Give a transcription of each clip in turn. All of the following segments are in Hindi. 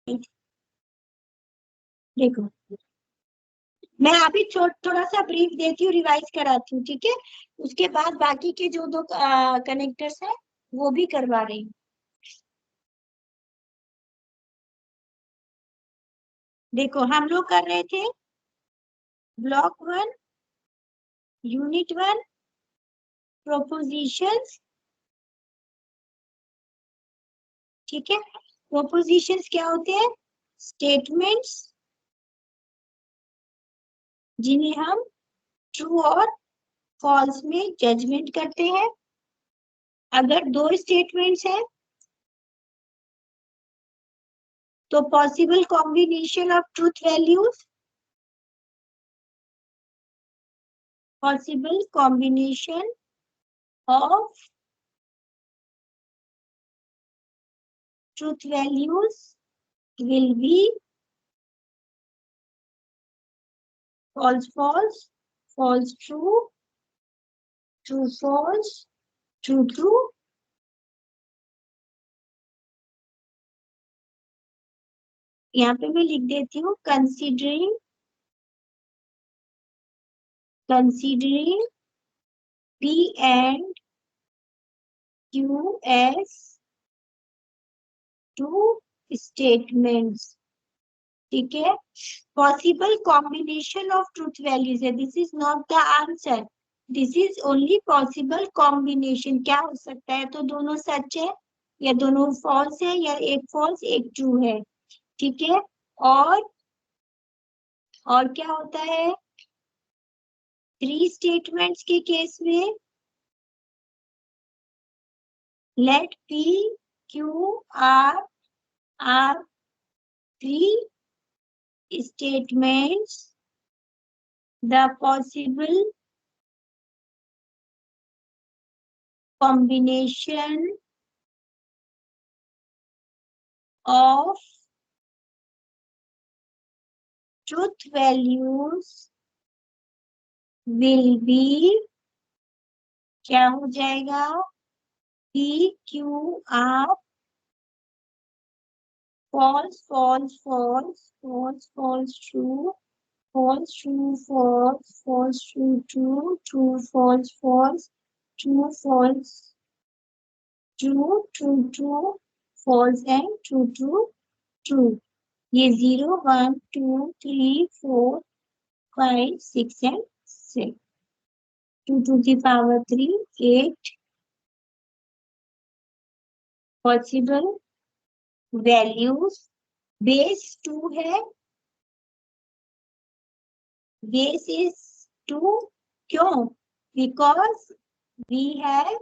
देखो, मैं अभी थोड़ा सा ब्रीफ देती हूँ, रिवाइज कराती हूँ, ठीक है। उसके बाद बाकी के जो दो कनेक्टर्स हैं वो भी करवा रही हूँ। देखो, हम लोग कर रहे थे ब्लॉक 1, यूनिट 1, प्रोपोजिशंस, ठीक है। प्रोपोजिशंस क्या होते हैं? स्टेटमेंट्स जिन्हें हम ट्रू और फॉल्स में जजमेंट करते हैं। अगर दो स्टेटमेंट्स हैं तो possible combination of truth values, possible combination of truth values will be false false, false true, true false, true true. यहाँ पे मैं लिख देती हूँ considering P and Q as two statements, ठीक है। Possible combination of truth values है, this is not the answer, this is only possible combination। क्या हो सकता है? तो दोनों सच है या दोनों फॉल्स है या एक फॉल्स एक ट्रू है, ठीक है। और क्या होता है? 3 स्टेटमेंट्स के केस में late P Q R are 3 statements, the possible combination of truth values will be, क्या हो जाएगा? P Q R false false false false false true, false true false false true true, true false false, true false true true true, false and true true true। ये 0 1 2 3 4 5 6 and 6, 2 to the power 3 8 possible values। Base 2 है, बेस इज 2, क्यों? Because we have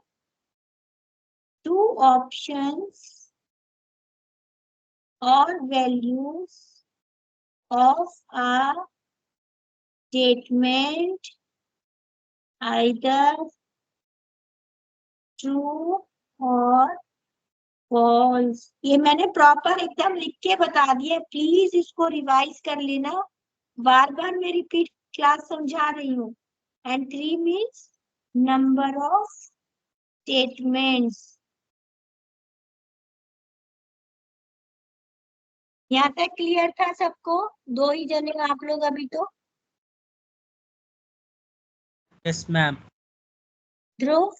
2 options or values of a statement either true or false। ये मैंने प्रॉपर एकदम लिख के बता दिया, प्लीज इसको रिवाइज कर लेना, बार बार मैं रिपीट क्लास समझा रही हूँ। And 3 means number of statements. यहाँ तक क्लियर था सबको? 2 ही जने आप लोग अभी तो। Yes ma'am. Dhruv?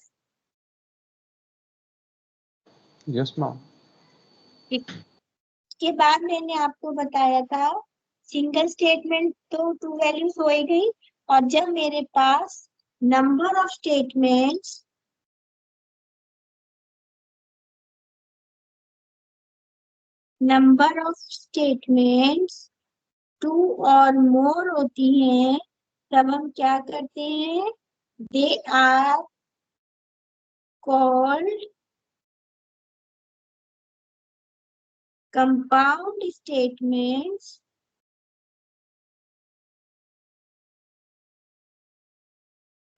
Yes ma'am. के बाद मैंने आपको बताया था सिंगल स्टेटमेंट तो 2 वैल्यूज हो ही गई, और जब मेरे पास number of statements two or more होती हैं, तब हम क्या करते हैं? They are called compound statements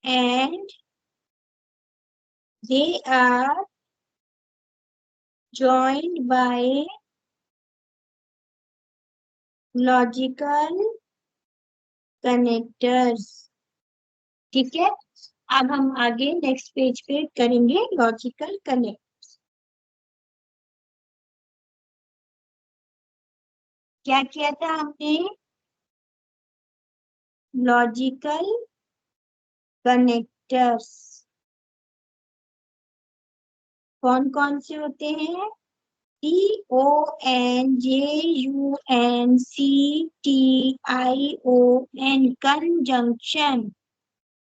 and they are joined by logical connectors, ठीक है। अब हम आगे नेक्स्ट पेज पे करेंगे लॉजिकल कनेक्ट। क्या किया था हमने? लॉजिकल कनेक्टर्स कौन कौन से होते हैं? CONJUNCTION कंजंक्शन,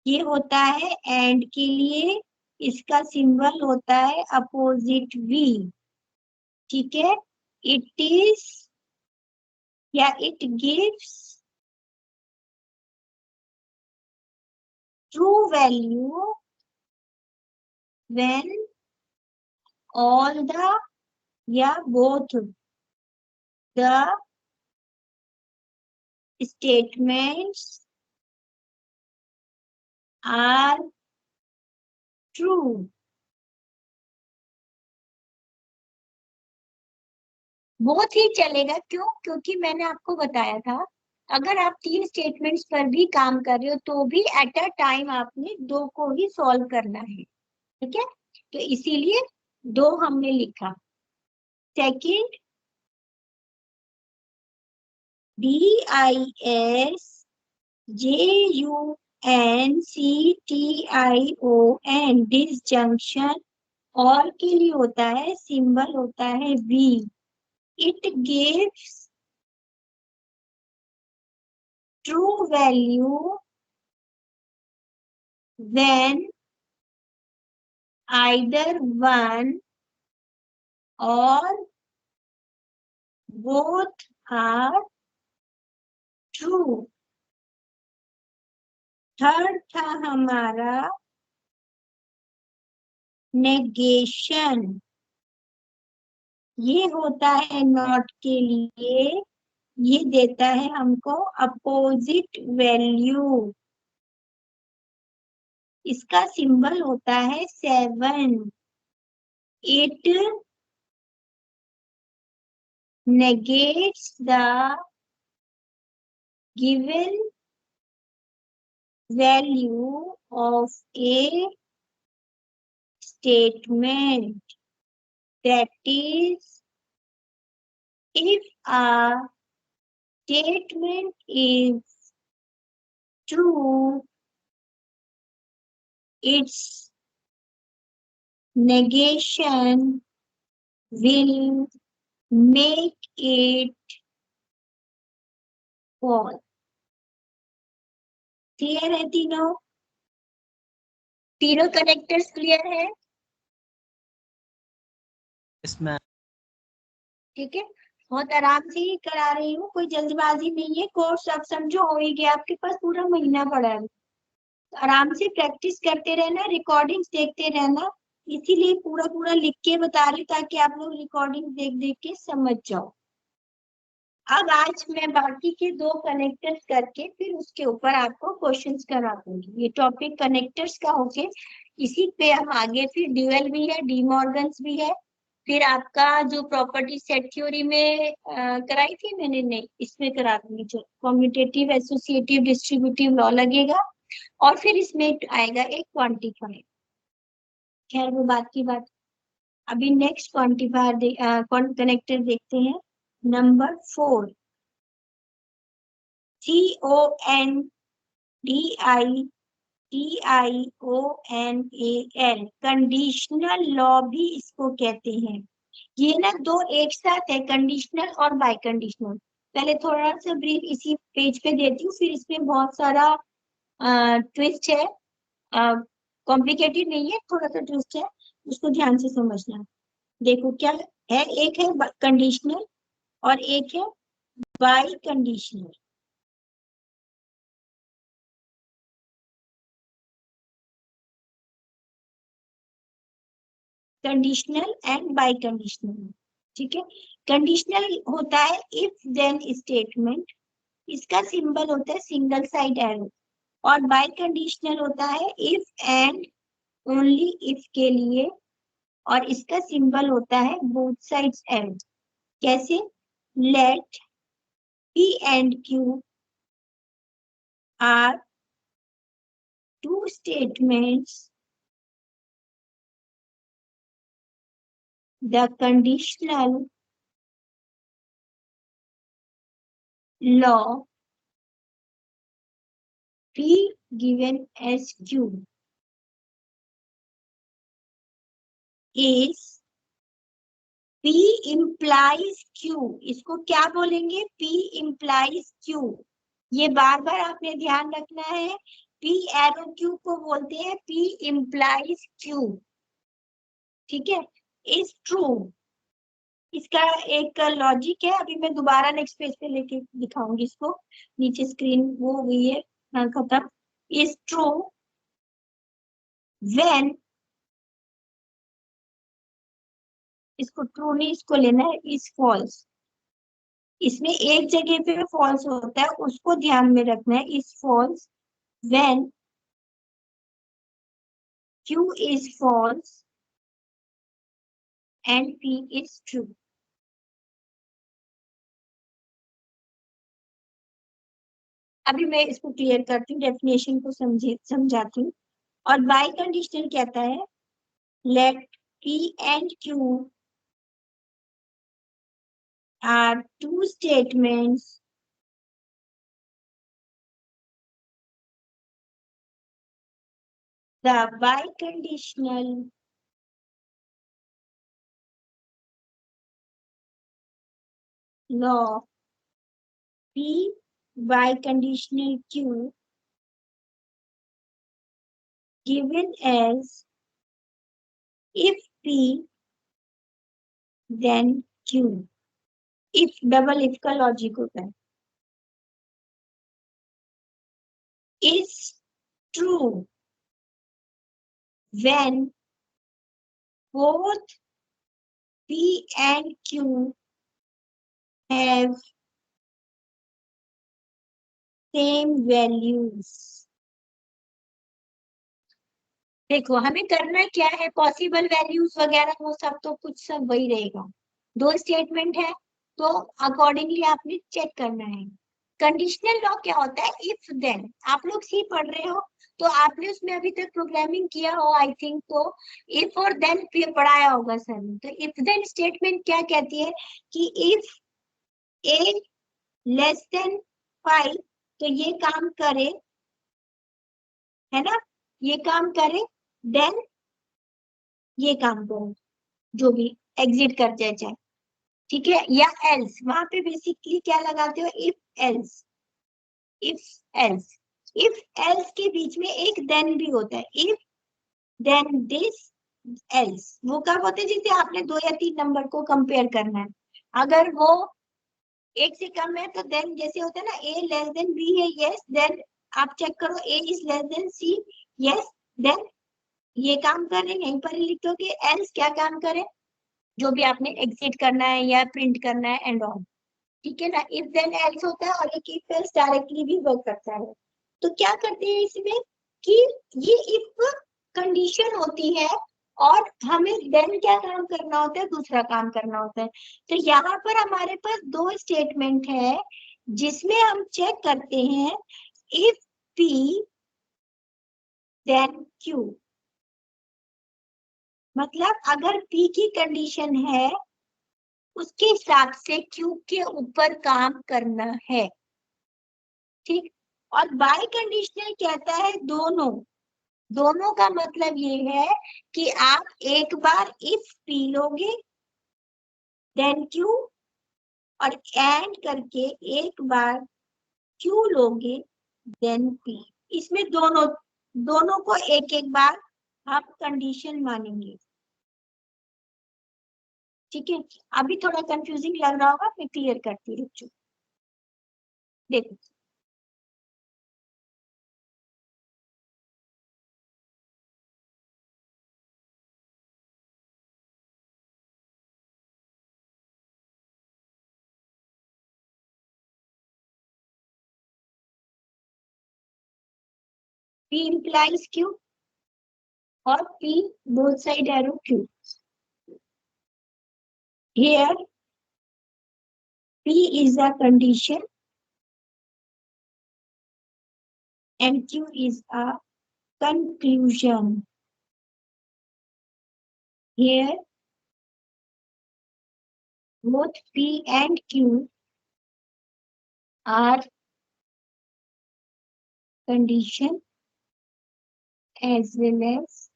ये होता है एंड के लिए, इसका सिंबल होता है अपोजिट वी। ठीक है, इट इज या it gives true value when all the या both the statements are true. बहुत ही चलेगा, क्यों? क्योंकि मैंने आपको बताया था अगर आप 3 स्टेटमेंट्स पर भी काम कर रहे हो तो भी एट अ टाइम आपने 2 को ही सॉल्व करना है। ठीक है, तो इसीलिए 2 हमने लिखा। सेकंड, DISJUNCTION डिसजंक्शन, और के लिए होता है सिंबल होता है V। It gives true value when either one or both are true। Third था हमारा नेगेशन, ये होता है नॉट के लिए, ये देता है हमको अपोजिट वैल्यू, इसका सिंबल होता है 7। It negates the given value of A statement, that is, if a statement is true, its negation will make it false। Clear है तीनों? तीनों कनेक्टर्स क्लियर है? Yes, ma'am. ठीक है, बहुत आराम से ही करा रही हूँ, कोई जल्दबाजी नहीं है। कोर्स अब समझो हो ही गया, आपके पास पूरा महीना पड़ा है, आराम से प्रैक्टिस करते रहना, रिकॉर्डिंग्स देखते रहना, इसीलिए पूरा पूरा लिख के बता रही ताकि आप लोग रिकॉर्डिंग देख देख के समझ जाओ। अब आज मैं बाकी के 2 कनेक्टर्स करके फिर उसके ऊपर आपको क्वेश्चंस करा दूंगी। ये टॉपिक कनेक्टर्स का होके इसी पे हम आगे, फिर ड्यूअल भी है, डी मॉर्गन्स भी है, फिर आपका जो प्रॉपर्टी सेट थ्योरी में कराई थी मैंने, नहीं इसमें करा दूंगी, जो कम्यूटेटिव एसोसिएटिव डिस्ट्रीब्यूटिव लॉ लगेगा, और फिर इसमें आएगा एक क्वांटिफायर। खैर वो बात की बात। अभी नेक्स्ट क्वांटिफायर कनेक्टर देखते हैं, नंबर 4, CONDITIONAL कंडीशनल लॉ भी इसको कहते हैं। ये ना 2 एक साथ है, कंडीशनल और बाय कंडीशनल। पहले थोड़ा सा ब्रीफ इसी पेज पे देती हूँ, फिर इसमें बहुत सारा ट्विस्ट है, कॉम्प्लिकेटेड नहीं है, थोड़ा सा ट्विस्ट है, उसको ध्यान से समझना। देखो क्या है, एक है कंडीशनल और एक है bye conditional. Conditional and bye conditional, ठीक है। कंडीशनल होता है इफ देन स्टेटमेंट, इसका सिंबल होता है सिंगल साइड एरो, और बाय कंडीशनल होता है इफ एंड ओनली इफ के लिए, और इसका सिंबल होता है बोथ साइड्स एरो। कैसे? Let P and Q are 2 statements, the conditional law P given as Q is P implies Q. इसको क्या बोलेंगे? P implies Q. ये बार बार आपने ध्यान रखना है. P एरो Q को बोलते हैं P implies Q. ठीक है, इज ट्रू. इसका एक लॉजिक है. अभी मैं दोबारा नेक्स्ट पेज पे लेके दिखाऊंगी इसको. नीचे स्क्रीन वो हो गई है खत्म. इज ट्रू व्हेन, इसको ट्रू नहीं इसको लेना है, इज फॉल्स. इसमें एक जगह पे फॉल्स होता है, उसको ध्यान में रखना है. Is false when Q is false and P is true. अभी मैं इसको क्लियर करती हूँ, डेफिनेशन को समझाती हूँ. और बाय कंडीशनल कहता है let P and Q are two statements the biconditional law P biconditional Q given as if P then Q. if double if का लॉजिक होता है. is true when both P and Q have same values. देखो हमें करना क्या है, पॉसिबल वैल्यूज वगैरह वो सब तो कुछ सब वही रहेगा. दो स्टेटमेंट है तो अकॉर्डिंगली आपने चेक करना है. कंडीशनल लॉ क्या होता है? If then. आप लोग सी पढ़ रहे हो तो आपने उसमें अभी तक प्रोग्रामिंग किया हो आई थिंक, तो इफ और देन पढ़ाया होगा सर ने. तो इफ देन स्टेटमेंट क्या कहती है कि इफ ए लेस देन 5 तो ये काम करे, है ना, ये काम करे, देन ये काम करो, जो भी एग्जिट कर जाए चाहे. ठीक है, या एल्स. वहां पे बेसिकली क्या लगाते हो? If else. If else. If else के बीच में एक देन भी होता है. If then this else. वो कब होते हैं? जैसे आपने 2 या 3 नंबर को कंपेयर करना है. अगर वो एक से कम है तो देन जैसे होता है ना, ए लेस देन बी है, यस, देन आप चेक करो A is less than C, yes, then ये काम कर रहे हैं. यहीं पर लिख दो कि एल्स क्या काम करे, जो भी आपने एग्जिट करना है या प्रिंट करना है एंड ऑल. ठीक है ना. इफ देन एल्स होता है और एक इफ एल्स डायरेक्टली भी वर्क करता है. तो क्या करते हैं इसमें कि ये इफ कंडीशन होती है और हमें देन क्या काम करना होता है? दूसरा काम करना होता है. तो यहाँ पर हमारे पास दो स्टेटमेंट है जिसमें हम चेक करते हैं इफ P देन Q. मतलब अगर P की कंडीशन है उसके हिसाब से Q के ऊपर काम करना है. ठीक. और बाय कंडीशनल कहता है दोनों. दोनों का मतलब ये है कि आप एक बार इफ P लोगे देन Q, और एंड करके एक बार Q लोगे देन P. इसमें दोनों दोनों को एक एक बार आप कंडीशन मानेंगे. ठीक है. अभी थोड़ा कंफ्यूजिंग लग रहा होगा, मैं क्लियर करती हूँ. देखो P implies Q और P both side arrow Q. Here P is a condition and Q is a conclusion. Here both P and Q are condition as well as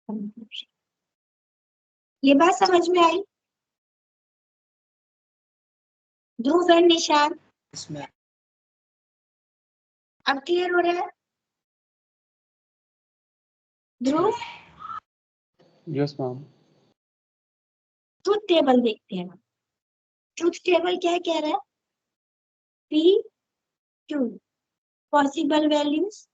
conclusion. ये बात समझ में आई? ध्रुव एंड निशान, Yes, ma'am. अब क्लियर हो रहा है? ध्रुव, Yes, ma'am. ट्रुथ टेबल देखते हैं। ट्रुथ टेबल क्या कह रहा है? पी क्यू पॉसिबल वैल्यूज,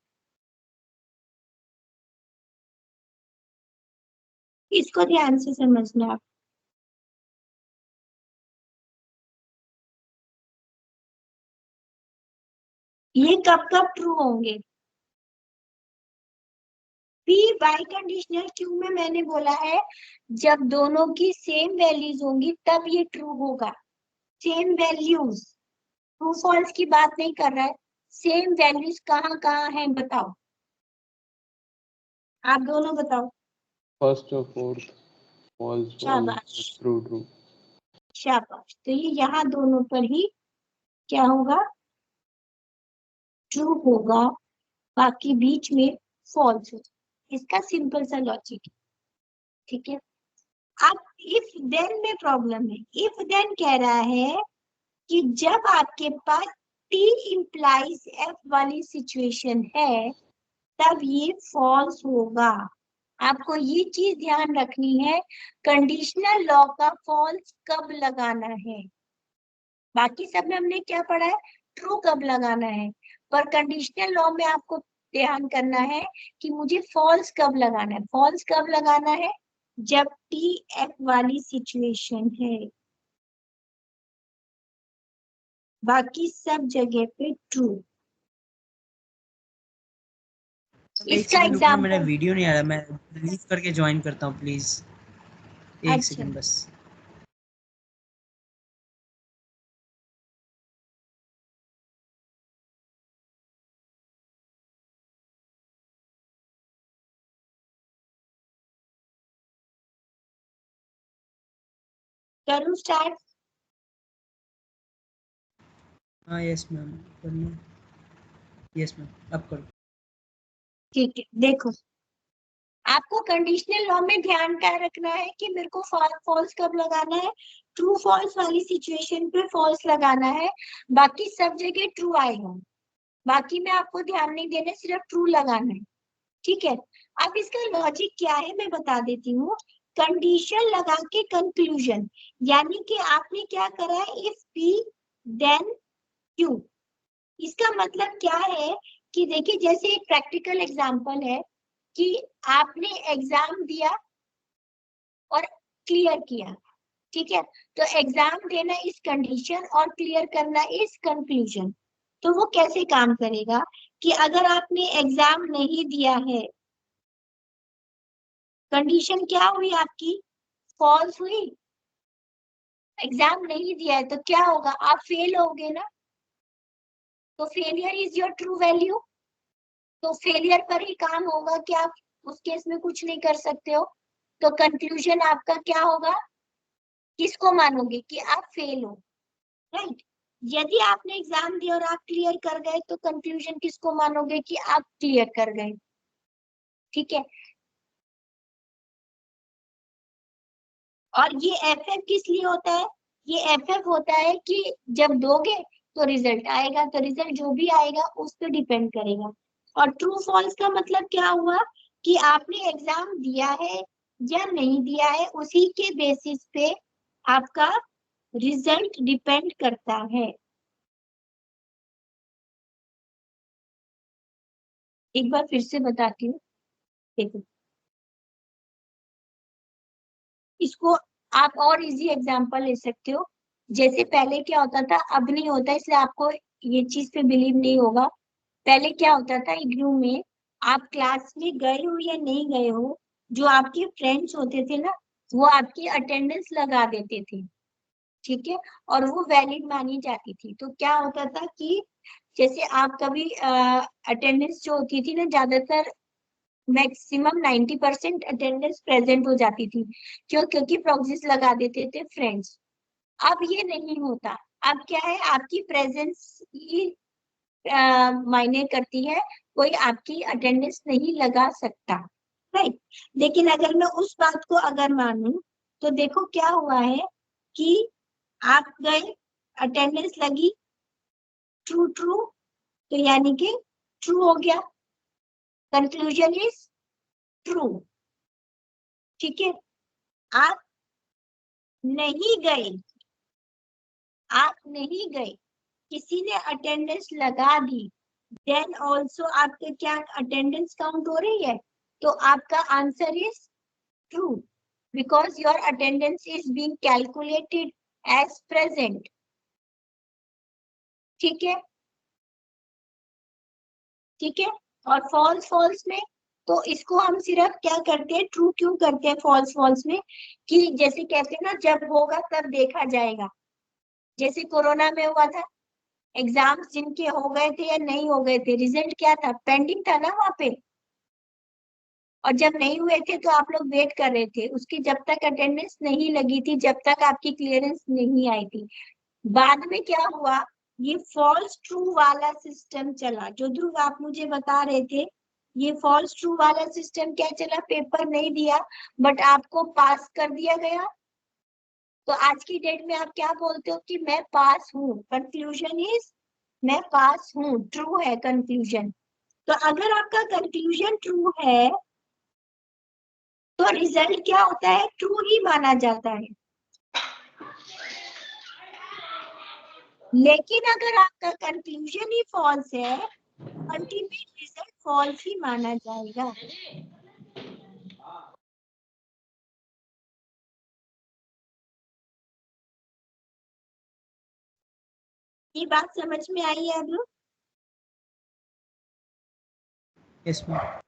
इसको ध्यान से समझना आप। ये कब कब ट्रू होंगे? पी बाई कंडीशनल क्यू में मैंने बोला है जब दोनों की सेम वैल्यूज होंगी तब ये ट्रू होगा। सेम वैल्यूज, ट्रू फॉल्स की बात नहीं कर रहा है। सेम वैल्यूज कहाँ कहाँ हैं बताओ, आप दोनों बताओ। First or fourth. False, शाबाश, false, true, true. शाबाश। तो ये यहाँ दोनों पर ही क्या होगा? ट्रू होगा, बाकी बीच में फॉल्स होगा। इसका सिंपल सा लॉजिक है, ठीक है। अब इफ देन में प्रॉब्लम है। इफ देन कह रहा है कि जब आपके पास T इम्प्लाइज F वाली सिचुएशन है तब ये फॉल्स होगा। आपको ये चीज ध्यान रखनी है, कंडीशनल लॉ का फॉल्स कब लगाना है। बाकी सब में हमने क्या पढ़ा है? ट्रू कब लगाना है। पर कंडीशनल लॉ में आपको ध्यान करना है कि मुझे फॉल्स कब लगाना है। फॉल्स कब लगाना है? जब टी एफ वाली सिचुएशन है, बाकी सब जगह पे ट्रू। एक इसका सेकंड रुकना, मेरा एग्जाम्पल, वीडियो नहीं आ रहा, मैं लीव करके ज्वाइन करता हूँ प्लीज। एक अच्छा सेकंड बस। करूँ स्टार्ट? हाँ यस मैम, करना। यस मैम, अब करो। ठीक है, देखो आपको कंडीशनल लॉ में ध्यान क्या रखना है कि मेरे को फॉल्स कब लगाना है? ट्रू फॉल्स वाली सिचुएशन पे फॉल्स लगाना है, बाकी सब जगह ट्रू आएगा। बाकी में आपको ध्यान नहीं देना, सिर्फ ट्रू लगाना है, ठीक है। अब इसका लॉजिक क्या है मैं बता देती हूँ। कंडीशन लगा के कंक्लूजन, यानी कि आपने क्या करा है? If P then Q. इसका मतलब क्या है कि देखिए, जैसे एक प्रैक्टिकल एग्जांपल है कि आपने एग्जाम दिया और क्लियर किया, ठीक है। तो एग्जाम देना इस कंडीशन और क्लियर करना इस कंक्लूजन। तो वो कैसे काम करेगा कि अगर आपने एग्जाम नहीं दिया है, कंडीशन क्या हुई आपकी? फॉल्स हुई। एग्जाम नहीं दिया है तो क्या होगा? आप फेल होगे ना। तो failure is your true value. तो फेलियर पर ही काम होगा कि आप उस केस में कुछ नहीं कर सकते हो। तो कंक्लूजन आपका क्या होगा? किसको मानोगे कि आप फेल हो, राइट। यदि आपने एग्जाम दिया और आप क्लियर कर गए तो कंक्लूजन किसको मानोगे कि आप क्लियर कर गए, ठीक है। और ये एफ किस लिए होता है? ये एफ होता है कि जब दोगे तो रिजल्ट आएगा, तो रिजल्ट जो भी आएगा उस पर डिपेंड करेगा। और ट्रू फॉल्स का मतलब क्या हुआ कि आपने एग्जाम दिया है या नहीं दिया है, उसी के बेसिस पे आपका रिजल्ट डिपेंड करता है। एक बार फिर से बताती हूँ, देखो इसको आप और इजी एग्जांपल ले सकते हो। जैसे पहले क्या होता था, अब नहीं होता, इसलिए आपको ये चीज पे बिलीव नहीं होगा। पहले क्या होता था, इग्नू में आप क्लास में गए हो या नहीं गए हो, जो आपके फ्रेंड्स होते थे ना, वो आपकी अटेंडेंस लगा देते थे, ठीक है। और वो वैलिड मानी जाती थी। तो क्या होता था कि जैसे आप कभी अटेंडेंस जो होती थी ना, ज्यादातर मैक्सिमम 90% अटेंडेंस प्रेजेंट हो जाती थी। क्यों? क्योंकि प्रॉक्सीज लगा देते थे फ्रेंड्स। अब ये नहीं होता। अब क्या है, आपकी प्रेजेंस ही मायने करती है, कोई आपकी अटेंडेंस नहीं लगा सकता, राइट। लेकिन अगर मैं उस बात को अगर मानूं तो देखो क्या हुआ है कि आप गए, अटेंडेंस लगी, ट्रू ट्रू, तो यानी कि ट्रू हो गया, कंक्लूजन इज ट्रू। ठीक है, आप नहीं गए, आप नहीं गए, किसी ने अटेंडेंस लगा दी, देन ऑल्सो आपके क्या अटेंडेंस काउंट हो रही है, तो आपका answer is true because your attendance is being calculated as present. ठीक है, ठीक है। और फॉल्स फॉल्स में तो इसको हम सिर्फ क्या करते हैं, ट्रू क्यों करते हैं फॉल्स फॉल्स में, कि जैसे कहते हैं ना, जब होगा तब देखा जाएगा। जैसे कोरोना में हुआ था, एग्जाम्स जिनके हो गए थे या नहीं हो गए थे, रिजल्ट क्या था, पेंडिंग था ना वहां पे। और जब नहीं हुए थे तो आप लोग वेट कर रहे थे उसकी, जब तक अटेंडेंस नहीं लगी थी, जब तक आपकी क्लियरेंस नहीं आई थी। बाद में क्या हुआ, ये फॉल्स ट्रू वाला सिस्टम चला, जो ध्रुव आप मुझे बता रहे थे। ये फॉल्स ट्रू वाला सिस्टम क्या चला, पेपर नहीं दिया बट आपको पास कर दिया गया। तो आज की डेट में आप क्या बोलते हो कि मैं पास हूँ, कंक्लूजन इज मैं पास हूँ, ट्रू है कंक्लूजन। तो अगर आपका कंक्लूजन ट्रू है तो रिजल्ट क्या होता है, ट्रू ही माना जाता है। लेकिन अगर आपका कंक्लूजन ही फॉल्स है, अल्टीमेट रिजल्ट फॉल्स ही माना जाएगा। ये बात समझ में आई है अब? Yes, ma'am.